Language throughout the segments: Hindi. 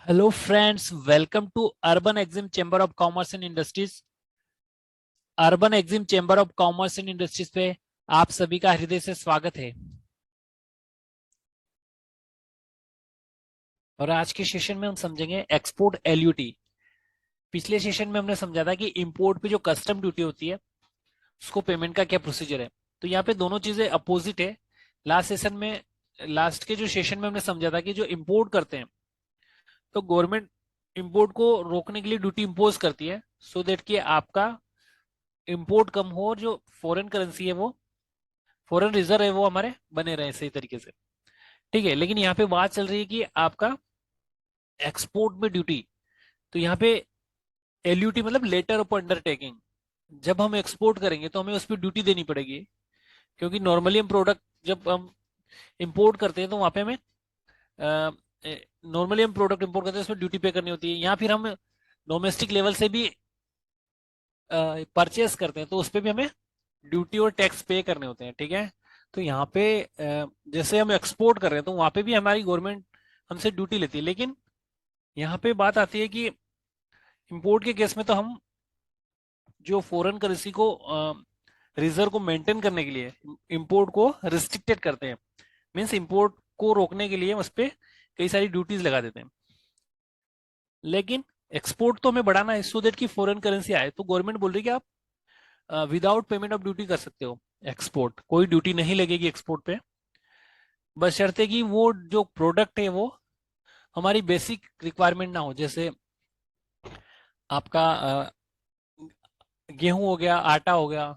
Hello friends, welcome to urban exim chamber of commerce and industries. Urban exim chamber of commerce and industries पे आप सभी का हृदय से स्वागत है। और आज के सेशन में हम समझेंगे एक्सपोर्ट एलयूटी। पिछले सेशन में हमने समझा था कि इंपोर्ट पे जो कस्टम ड्यूटी होती है उसको पेमेंट का क्या प्रोसीजर है। तो यहाँ पे दोनों चीजें अपोजिट है। लास्ट के जो सेशन में हमने समझा था कि जो इंपोर्ट करते हैं तो गवर्नमेंट इंपोर्ट को रोकने के लिए ड्यूटी इंपोज करती है, सो दैट कि आपका इंपोर्ट कम हो और जो फॉरेन करेंसी है वो फॉरेन रिजर्व है वो हमारे बने रहे सही तरीके से। ठीक है, लेकिन यहाँ पे बात चल रही है कि आपका एक्सपोर्ट में ड्यूटी। तो यहाँ पे एलयूटी मतलब लेटर ऑफ अंडरटेकिंग। जब हम एक्सपोर्ट करेंगे तो हमें उस पर ड्यूटी देनी पड़ेगी, क्योंकि नॉर्मली हम प्रोडक्ट जब हम इंपोर्ट करते हैं तो वहां पे हमें नॉर्मली हम प्रोडक्ट इंपोर्ट करते हैं उसमें ड्यूटी पे करनी होती है, या फिर हम डोमेस्टिक लेवल से भी परचेस करते हैं तो उस पर भी हमें ड्यूटी और टैक्स पे करने होते हैं। ठीक है, तो यहाँ पे जैसे हम एक्सपोर्ट कर रहे हैं तो वहां पे भी हमारी गवर्नमेंट हमसे ड्यूटी लेती है, लेकिन यहाँ पे बात आती है कि इंपोर्ट के केस में तो हम जो फॉरेन करेंसी को रिजर्व को मेंटेन करने के लिए इंपोर्ट को रिस्ट्रिक्टेड करते हैं। मीन्स इंपोर्ट को रोकने के लिए उस पर कई सारी ड्यूटीज लगा देते हैं। लेकिन एक्सपोर्ट तो हमें बढ़ाना है सो दैट की फॉरेन करेंसी आए, तो गवर्नमेंट बोल रही है कि आप विदाउट पेमेंट ऑफ ड्यूटी कर सकते हो एक्सपोर्ट। कोई ड्यूटी नहीं लगेगी एक्सपोर्ट पे, बशर्ते कि वो जो प्रोडक्ट है वो हमारी बेसिक रिक्वायरमेंट ना हो। जैसे आपका गेहूं हो गया, आटा हो गया,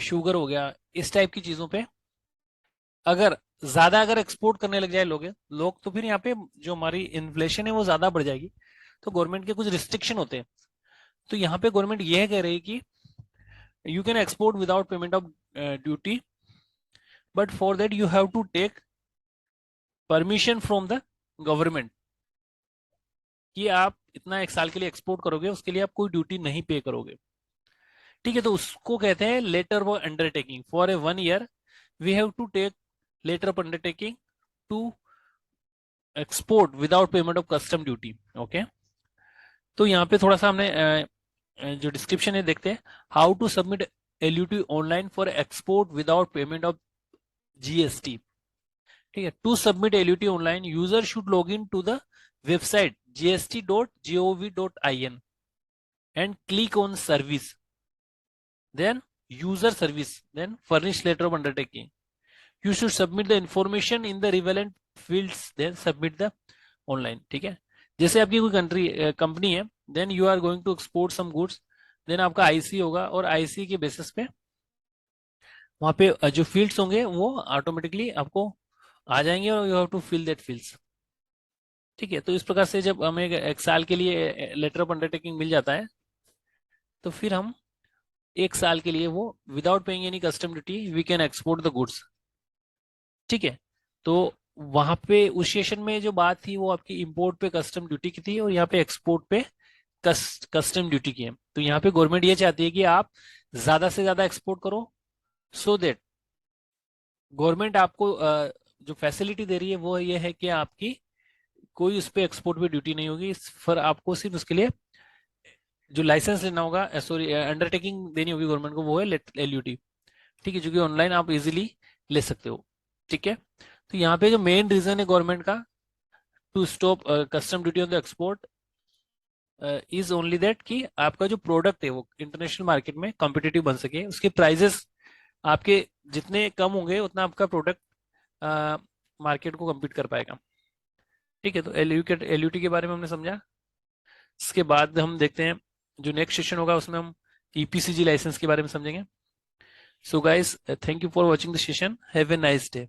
शुगर हो गया, इस टाइप की चीजों पे अगर ज्यादा अगर एक्सपोर्ट करने लग जाए लोग तो फिर यहाँ पे जो हमारी इन्फ्लेशन है वो ज्यादा बढ़ जाएगी। तो गवर्नमेंट के कुछ रिस्ट्रिक्शन होते हैं। तो यहाँ पे गवर्नमेंट यह कह रही है कि you can export without payment of duty, but for that you have to take permission from the government कि आप इतना एक साल के लिए एक्सपोर्ट करोगे, उसके लिए आप कोई ड्यूटी नहीं पे करोगे। ठीक है, तो उसको कहते हैं letter of undertaking. For a 1 year we have to take letter of undertaking to export without payment of custom duty. Okay, तो यहाँ पे थोड़ा सा हमने जो डिस्क्रिप्शन है देखते हैं। How to submit LUT online for export without payment of GST. ठीक है, to submit LUT online user should log in to the website gst.gov.in and click on service, then user service, then furnish letter of undertaking. You should submit the information in the relevant fields, then submit the online. ठीक है, जैसे आपकी कोई कंपनी है, then you are going to export some goods, then आपका आईसी होगा और आईसी के बेसिस पे वहां पे जो फील्ड्स होंगे वो ऑटोमेटिकली आपको आ जाएंगे और you have to fill that fields. ठीक है, तो इस प्रकार से जब हमें एक साल के लिए लेटर ऑफ अंडरटेकिंग मिल जाता है तो फिर हम एक साल के लिए वो without paying any custom duty we can export the goods. ठीक है, तो वहां पे उस सेशन में जो बात थी वो आपकी इंपोर्ट पे कस्टम ड्यूटी की थी और यहाँ पे एक्सपोर्ट पे कस्टम ड्यूटी की है। तो यहाँ पे गवर्नमेंट ये चाहती है कि आप ज्यादा से ज्यादा एक्सपोर्ट करो, सो देट गवर्नमेंट आपको जो फैसिलिटी दे रही है वो ये है कि आपकी कोई उस पर एक्सपोर्ट पे ड्यूटी नहीं होगी। फिर आपको सिर्फ उसके लिए जो लाइसेंस लेना होगा, सॉरी अंडरटेकिंग देनी होगी गवर्नमेंट को, वो है एलयूटी। ठीक है, जो कि ऑनलाइन आप इजीली ले सकते हो। ठीक है, तो यहाँ पे जो मेन रीजन है गवर्नमेंट का to stop custom duty on the export is only that कि आपका जो प्रोडक्ट है वो इंटरनेशनल मार्केट में कॉम्पिटिटिव बन सके, उसके प्राइजेस आपके जितने कम होंगे उतना आपका प्रोडक्ट मार्केट को कम्पीट कर पाएगा। ठीक है, तो एलयूटी के बारे में हमने समझा। इसके बाद हम देखते हैं जो नेक्स्ट सेशन होगा उसमें हम ईपीसीजी लाइसेंस के बारे में समझेंगे। So guys, thank you for watching the session, have a nice day.